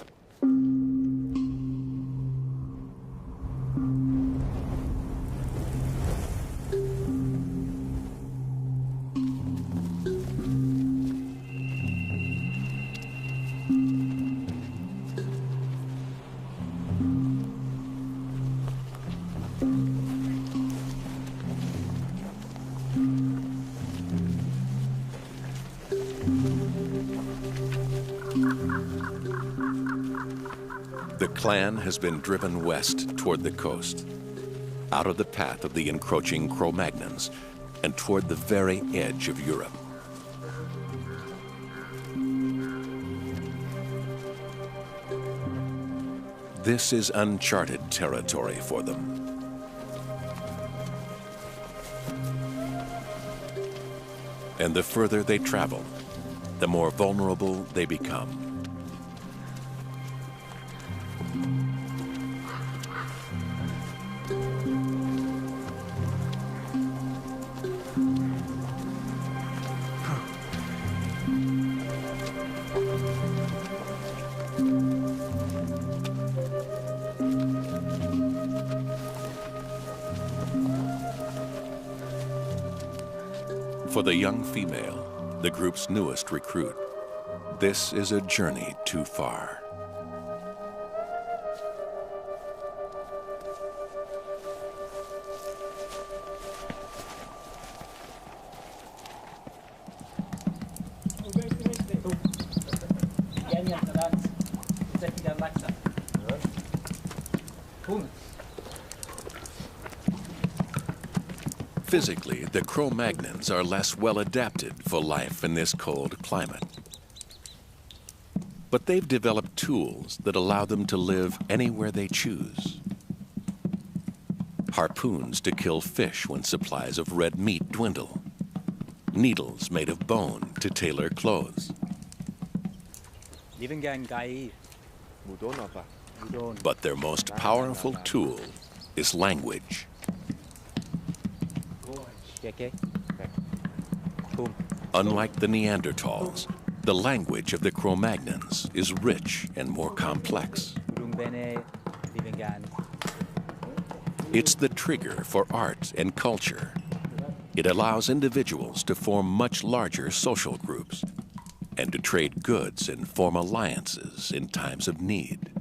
The clan has been driven west toward the coast, out of the path of the encroaching Cro-Magnons and toward the very edge of Europe. This is uncharted territory for them. And the further they travel, the more vulnerable they become. For the young female, the group's newest recruit, this is a journey too far. Physically, the Cro-Magnons are less well adapted for life in this cold climate. But they've developed tools that allow them to live anywhere they choose. Harpoons to kill fish when supplies of red meat dwindle. Needles made of bone to tailor clothes. But their most powerful tool is language. Unlike the Neanderthals, the language of the Cro-Magnons is rich and more complex. It's the trigger for art and culture. It allows individuals to form much larger social groups and to trade goods and form alliances in times of need.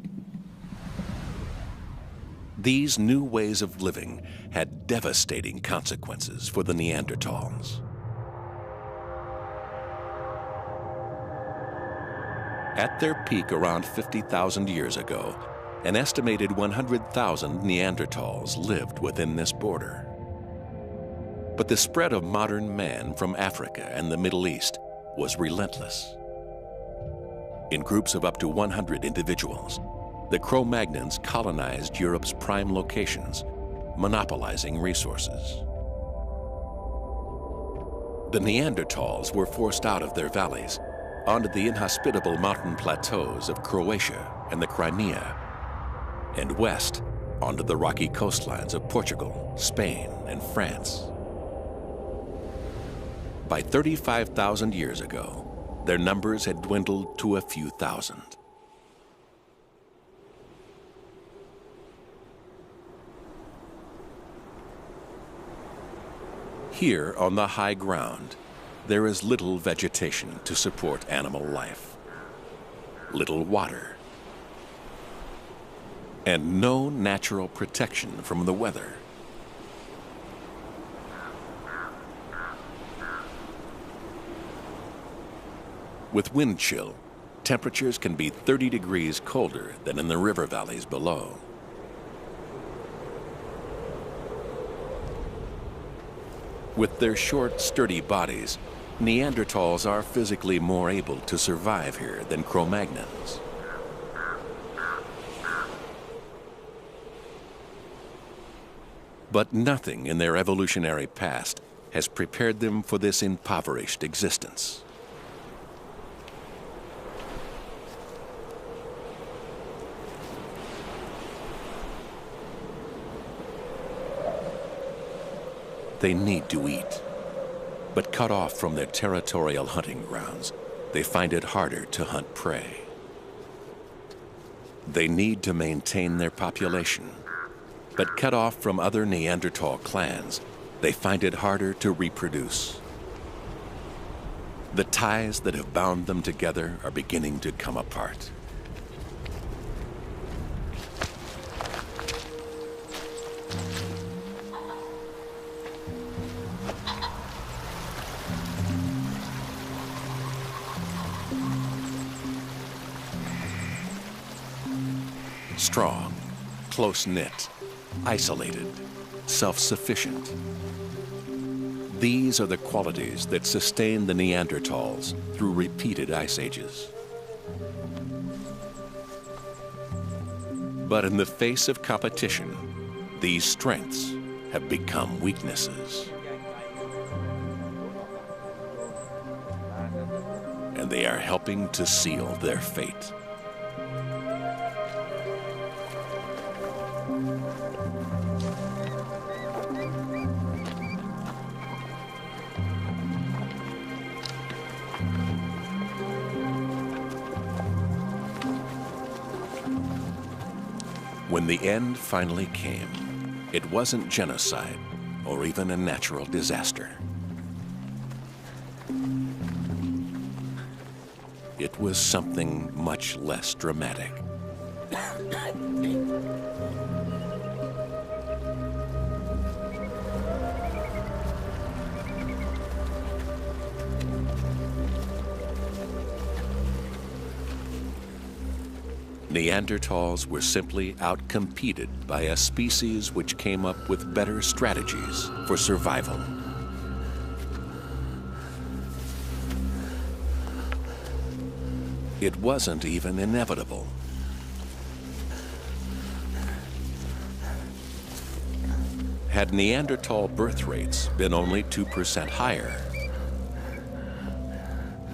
These new ways of living had devastating consequences for the Neanderthals. At their peak around 50,000 years ago, an estimated 100,000 Neanderthals lived within this border. But the spread of modern man from Africa and the Middle East was relentless. In groups of up to 100 individuals, the Cro-Magnons colonized Europe's prime locations, monopolizing resources. The Neanderthals were forced out of their valleys onto the inhospitable mountain plateaus of Croatia and the Crimea, and west onto the rocky coastlines of Portugal, Spain, and France. By 35,000 years ago, their numbers had dwindled to a few thousand. Here on the high ground, there is little vegetation to support animal life, little water, and no natural protection from the weather. With wind chill, temperatures can be 30 degrees colder than in the river valleys below. With their short, sturdy bodies, Neanderthals are physically more able to survive here than Cro-Magnons. But nothing in their evolutionary past has prepared them for this impoverished existence. They need to eat. But cut off from their territorial hunting grounds, they find it harder to hunt prey. They need to maintain their population. But cut off from other Neanderthal clans, they find it harder to reproduce. The ties that have bound them together are beginning to come apart. Strong, close-knit, isolated, self-sufficient. These are the qualities that sustain the Neanderthals through repeated ice ages. But in the face of competition, these strengths have become weaknesses. And they are helping to seal their fate. When the end finally came, it wasn't genocide or even a natural disaster. It was something much less dramatic. Neanderthals were simply outcompeted by a species which came up with better strategies for survival. It wasn't even inevitable. Had Neanderthal birth rates been only 2% higher,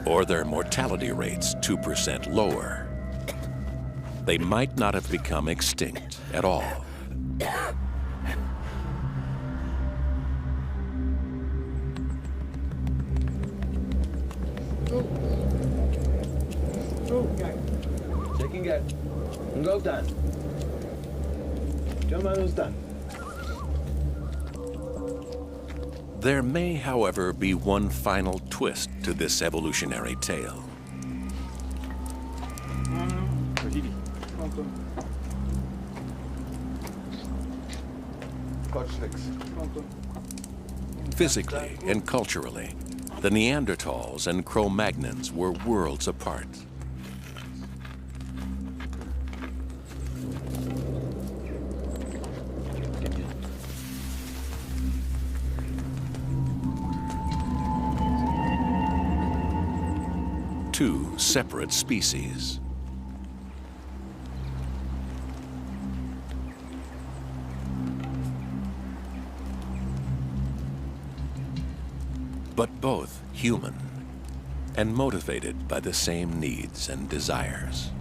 or their mortality rates 2% lower, they might not have become extinct at all. Checking out. Go down. Jamal's done. There may, however, be one final twist to this evolutionary tale. Physically and culturally, the Neanderthals and Cro-Magnons were worlds apart. Two separate species. But both human and motivated by the same needs and desires.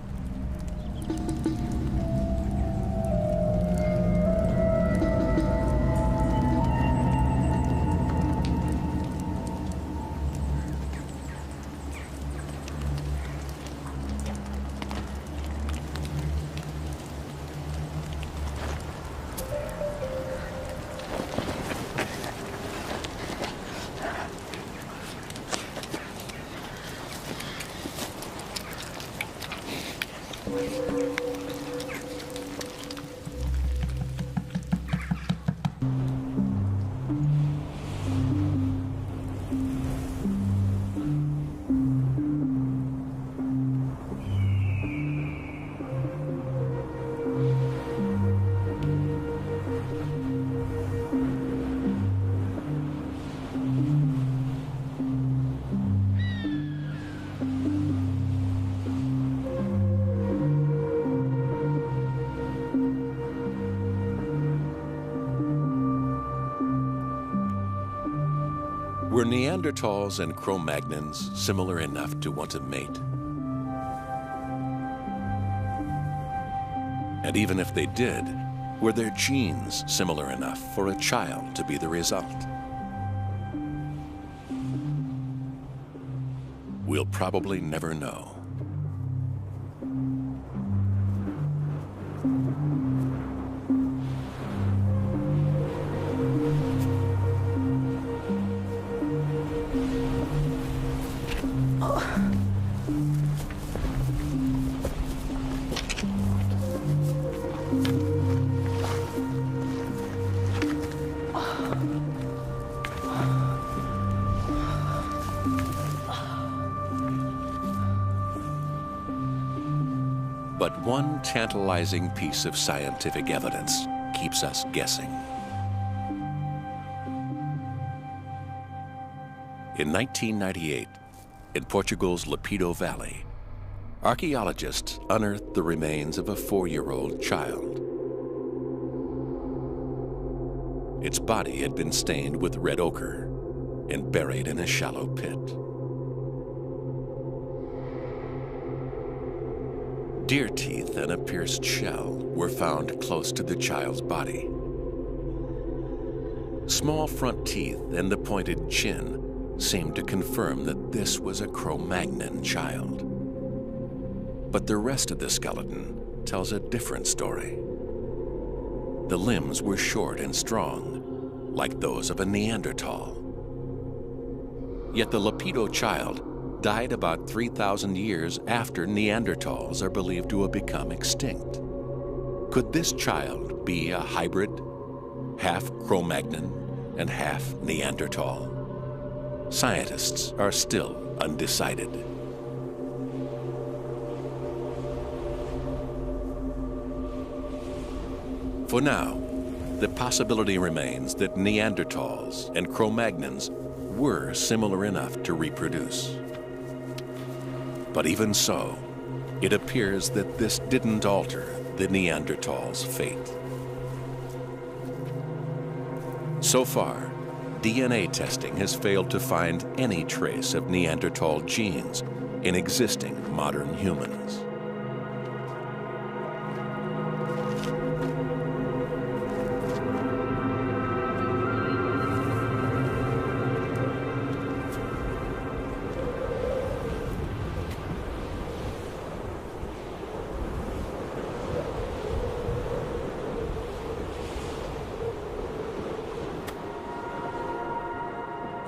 Were Neanderthals and Cro-Magnons similar enough to want to mate? And even if they did, were their genes similar enough for a child to be the result? we'll probably never know. But one tantalizing piece of scientific evidence keeps us guessing. In 1998, in Portugal's Lapido Valley, archaeologists unearthed the remains of a 4-year-old child. Its body had been stained with red ochre and buried in a shallow pit. Deer teeth and a pierced shell were found close to the child's body. Small front teeth and the pointed chin seemed to confirm that this was a Cro-Magnon child. But the rest of the skeleton tells a different story. The limbs were short and strong, like those of a Neanderthal. Yet the Lapido child died about 3,000 years after Neanderthals are believed to have become extinct. Could this child be a hybrid, half Cro-Magnon and half Neanderthal? Scientists are still undecided. For now, the possibility remains that Neanderthals and Cro-Magnons were similar enough to reproduce. But even so, it appears that this didn't alter the Neanderthals' fate. So far, DNA testing has failed to find any trace of Neanderthal genes in existing modern humans.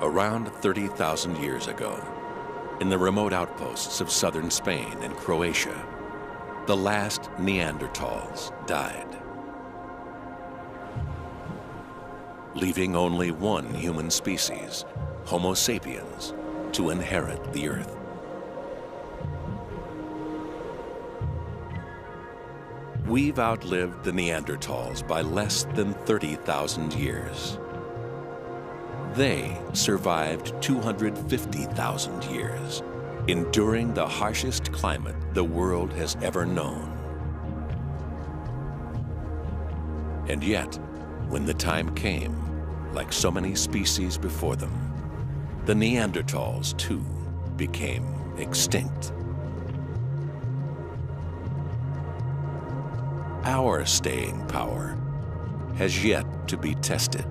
Around 30,000 years ago, in the remote outposts of southern Spain and Croatia, the last Neanderthals died, leaving only one human species, Homo sapiens, to inherit the Earth. We've outlived the Neanderthals by less than 30,000 years. They survived 250,000 years, enduring the harshest climate the world has ever known. And yet, when the time came, like so many species before them, the Neanderthals too became extinct. Our staying power has yet to be tested.